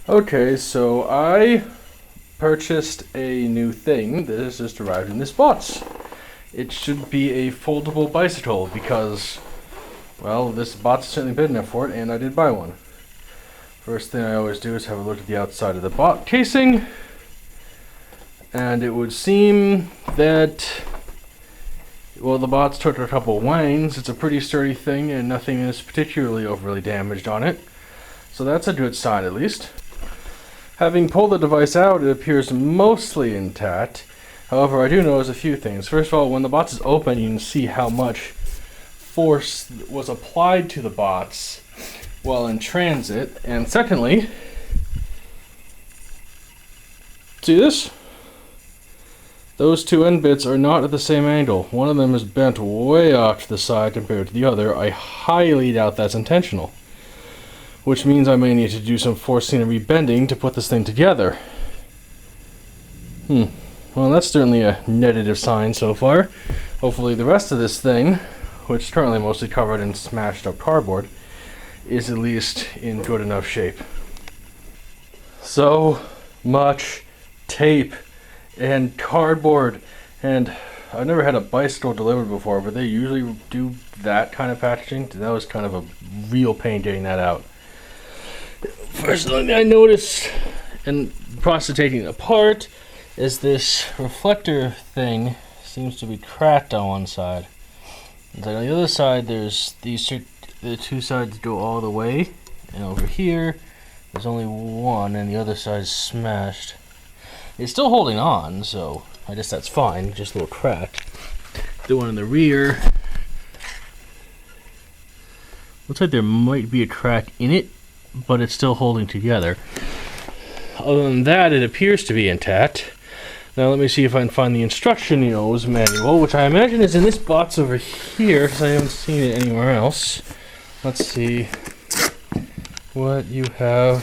Okay, so I purchased a new thing that has just arrived in this box. It should be a foldable bicycle because, well, this box is certainly big enough for it, and I did buy one. First thing I always do is have a look at the outside of the box casing, and it would seem that, well, the box took a couple wangs. It's a pretty sturdy thing, and nothing is particularly overly damaged on it. So that's a good sign, at least. Having pulled the device out, it appears mostly intact. However, I do notice a few things. First of all, when the box is open, you can see how much force was applied to the box while in transit. And secondly, see this? Those two end bits are not at the same angle. One of them is bent way off to the side compared to the other. I highly doubt that's intentional, which means I may need to do some forcing and rebending to put this thing together. Well, that's certainly a negative sign so far. Hopefully the rest of this thing, which is currently mostly covered in smashed up cardboard, is at least in good enough shape. So much tape and cardboard, and I've never had a bicycle delivered before, but they usually do that kind of packaging. That was kind of a real pain getting that out. First thing I noticed in the process of taking it apart is this reflector thing seems to be cracked on one side. And then on the other side, there's the two sides go all the way, and over here there's only one, and the other side is smashed. It's still holding on, so I guess that's fine, just a little cracked. The one in the rear looks like there might be a crack in it, but it's still holding together. Other than that, it appears to be intact. Now let me see if I can find the instruction manual, which I imagine is in this box over here, because I haven't seen it anywhere else. Let's see what you have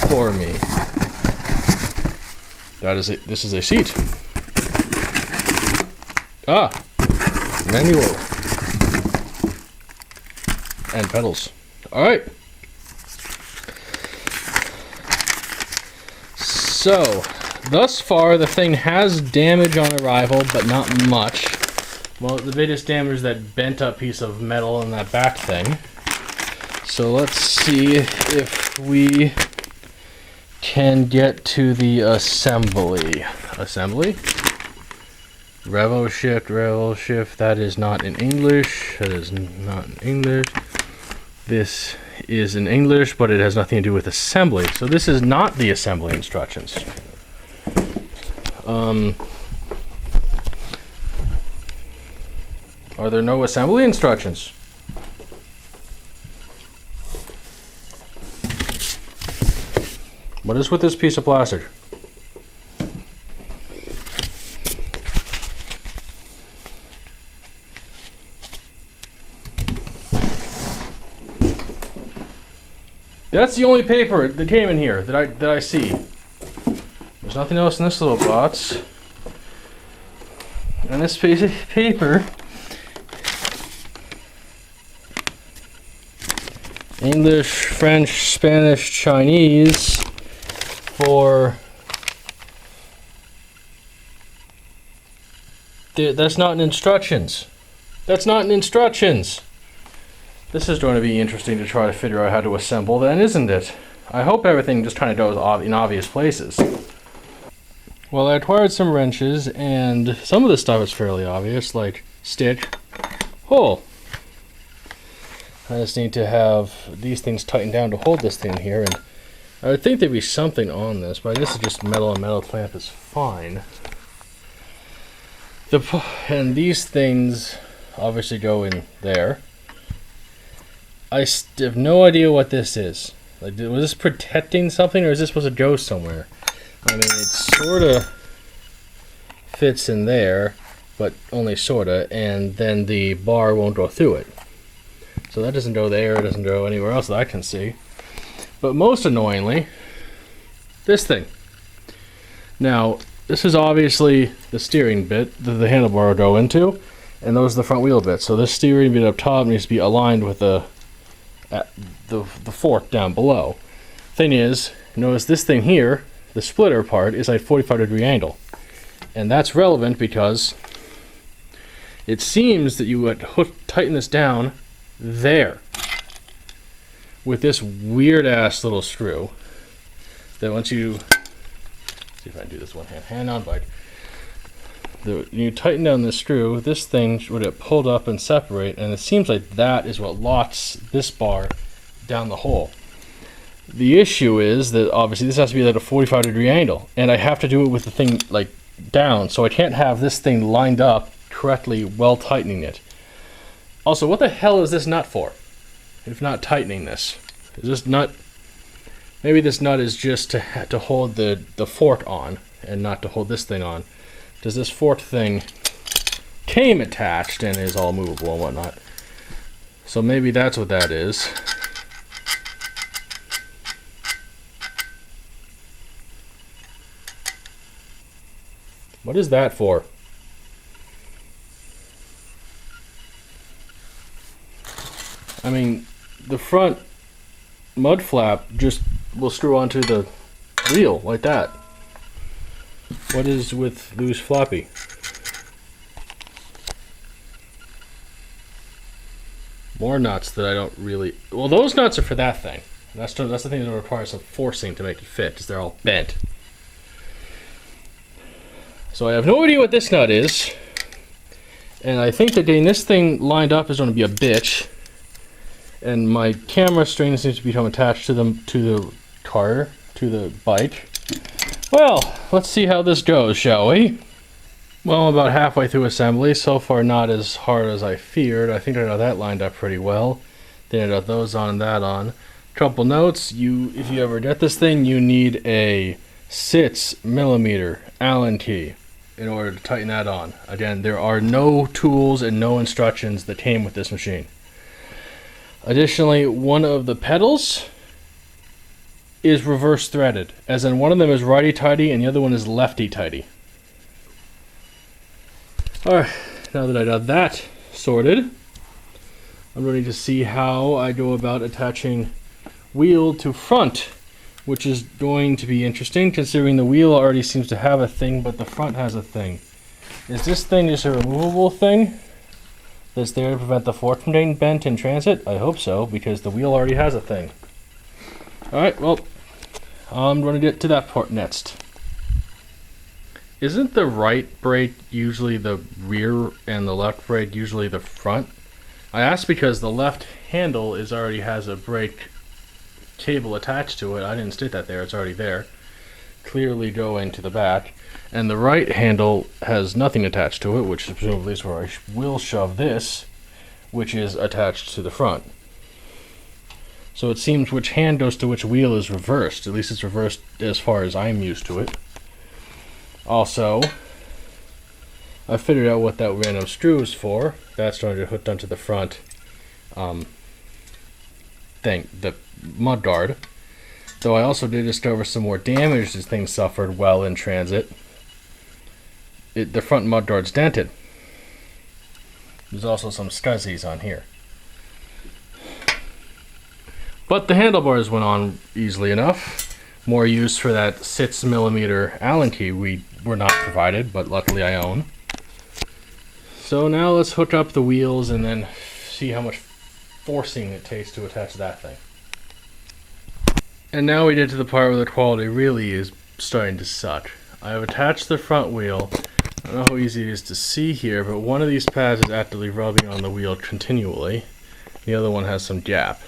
for me. This is a seat. Manual. And pedals. Alright. So, thus far the thing has damage on arrival, but not much. Well, the biggest damage is that bent up piece of metal in that back thing. So let's see if we can get to the assembly. Revo shift, that is not in English. This is in English, but it has nothing to do with assembly. So this is not the assembly instructions. Are there no assembly instructions? What is with this piece of plastic? That's the only paper that came in here that I see. There's nothing else in this little box. And this piece of paper, English, French, Spanish, Chinese, that's not in instructions. That's not in instructions. This is going to be interesting to try to figure out how to assemble then, isn't it? I hope everything just kind of goes in obvious places. Well, I acquired some wrenches, and some of the stuff is fairly obvious, like stick, hole. I just need to have these things tightened down to hold this thing here, and I would think there'd be something on this, but I guess it's just metal, and metal clamp is fine. And these things obviously go in there. I have no idea what this is. Like, was this protecting something, or is this supposed to go somewhere? I mean, it sort of fits in there, but only sort of, and then the bar won't go through it. So that doesn't go there, it doesn't go anywhere else that I can see. But most annoyingly, this thing. Now, this is obviously the steering bit that the handlebar will go into, and those are the front wheel bits. So this steering bit up top needs to be aligned with the fork down below. thing is, notice this thing here, the splitter part, is at 45-degree angle. And that's relevant because it seems that you would tighten this down there with this weird-ass little screw that once you... see if I can do this one hand on bike. You tighten down the screw, this thing would get pulled up and separate, and it seems like that is what locks this bar down the hole. The issue is that obviously this has to be at a 45-degree angle, and I have to do it with the thing like down, so I can't have this thing lined up correctly while tightening it. Also, what the hell is this nut for, if not tightening this? Is this nut... maybe this nut is just to hold the fork on, and not to hold this thing on. Does this fork thing came attached and is all movable and whatnot. So maybe that's what that is. What is that for? I mean, the front mud flap just will screw onto the wheel like that. What is with loose floppy? More nuts that I don't really... well, those nuts are for that thing. That's the thing that requires some forcing to make it fit, because they're all bent. So I have no idea what this nut is. And I think that getting this thing lined up is going to be a bitch. And my camera string seems to become attached to the car, to the bike. Well, let's see how this goes, shall we? Well, I'm about halfway through assembly. So far, not as hard as I feared. I think I got that lined up pretty well. Then I got those on and that on. Couple notes: if you ever get this thing, you need a 6mm Allen key in order to tighten that on. Again, there are no tools and no instructions that came with this machine. Additionally, one of the pedals is reverse threaded, as in one of them is righty-tighty and the other one is lefty-tighty. Alright, now that I got that sorted, I'm ready to see how I go about attaching wheel to front, which is going to be interesting considering the wheel already seems to have a thing, but the front has a thing. Is this thing just a removable thing that's there to prevent the fork from getting bent in transit? I hope so, because the wheel already has a thing. Alright, well, I'm going to get to that part next. Isn't the right brake usually the rear and the left brake usually the front? I asked because the left handle already has a brake cable attached to it. I didn't stick that there, it's already there. Clearly going to the back. And the right handle has nothing attached to it, which presumably is where I will shove this, which is attached to the front. So it seems which hand goes to which wheel is reversed. At least it's reversed as far as I'm used to it. Also, I figured out what that random screw is for. That's going to get hooked onto the front thing, the mud guard. Though I also did discover some more damage this thing suffered while in transit. The front mud guard's dented. There's also some scuzzies on here. But the handlebars went on easily enough. More use for that 6mm Allen key we were not provided, but luckily I own. So now let's hook up the wheels and then see how much forcing it takes to attach that thing. And now we get to the part where the quality really is starting to suck. I have attached the front wheel. I don't know how easy it is to see here, but one of these pads is actively rubbing on the wheel continually. The other one has some gap.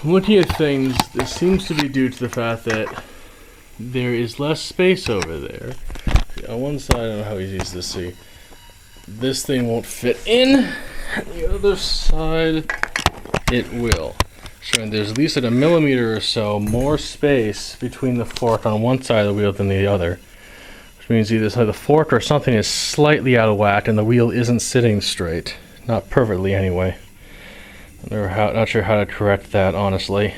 Looking at things, this seems to be due to the fact that there is less space over there. On one side, I don't know how easy it is to see. This thing won't fit in. The other side, it will. Showing there's at least at 1mm or so more space between the fork on one side of the wheel than the other. Which means either the fork or something is slightly out of whack and the wheel isn't sitting straight. Not perfectly anyway. Not sure how to correct that, honestly.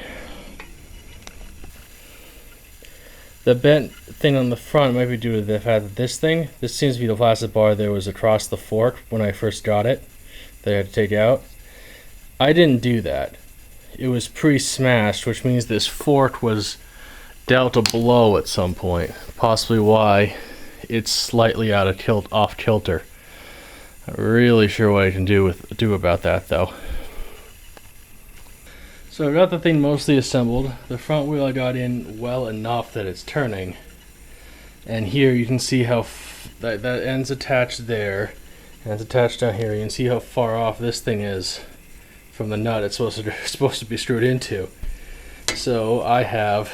The bent thing on the front might be due to the fact that this seems to be the plastic bar that was across the fork when I first got it, that I had to take out. I didn't do that. it was pre-smashed, which means this fork was dealt a blow at some point. Possibly why it's slightly off kilter. Not really sure what I can do about that though. So I got the thing mostly assembled. The front wheel I got in well enough that it's turning. And here you can see how that end's attached there, and it's attached down here. You can see how far off this thing is from the nut it's supposed to be screwed into. So I have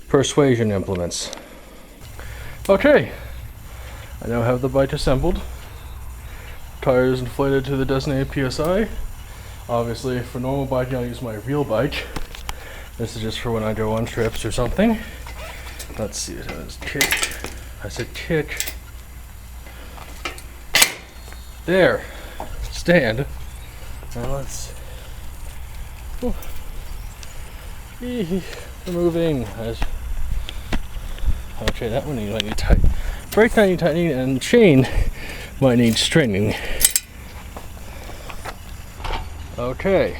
persuasion implements. Okay, I now have the bike assembled. Tires inflated to the designated PSI. Obviously, for normal biking, I'll use my real bike. This is just for when I go on trips or something. Let's see, it has kick. I said kick. There. Stand. Now let's. Oh. Removing. Okay, that one might need tight. Brake might need tightening, and chain might need straightening. Okay.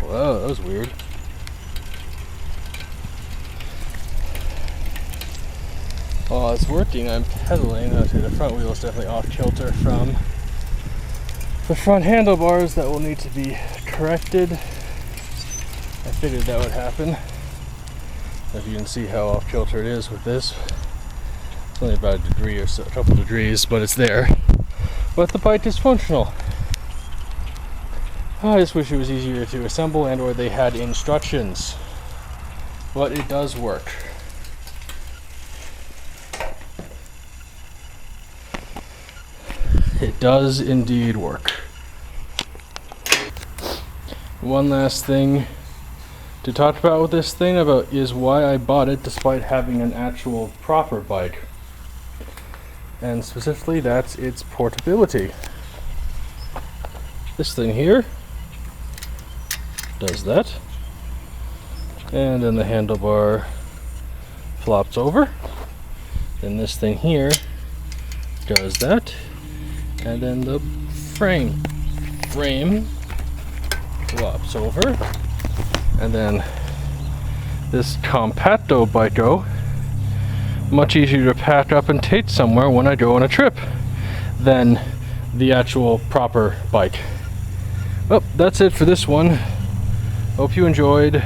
Whoa, that was weird. While it's working, I'm pedaling. Okay, the front wheel is definitely off kilter from the front handlebars. That will need to be corrected. I figured that would happen. If you can see how off kilter it is with this. It's only about a degree or so, a couple degrees, but it's there. But the bike is functional. I just wish it was easier to assemble and or they had instructions. But it does work. It does indeed work. One last thing to talk about with this thing is why I bought it despite having an actual proper bike. And specifically, that's its portability. This thing here does that. And then the handlebar flops over. Then this thing here does that. And then the frame flops over. And then this compacto biko, much easier to pack up and take somewhere when I go on a trip than the actual proper bike. Well, that's it for this one. Hope you enjoyed.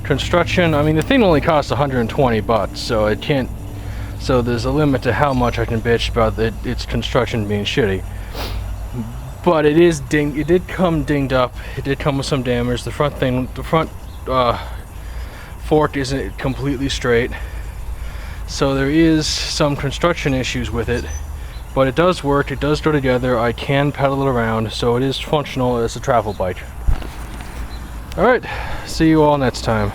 Construction, I mean, the thing only costs 120 bucks, so it can't, so there's a limit to how much I can bitch about its construction being shitty. But it did come dinged up. It did come with some damage. The front fork isn't completely straight. So there is some construction issues with it, but it does work. It does go together. I can pedal it around, so it is functional as a travel bike. All right, see you all next time.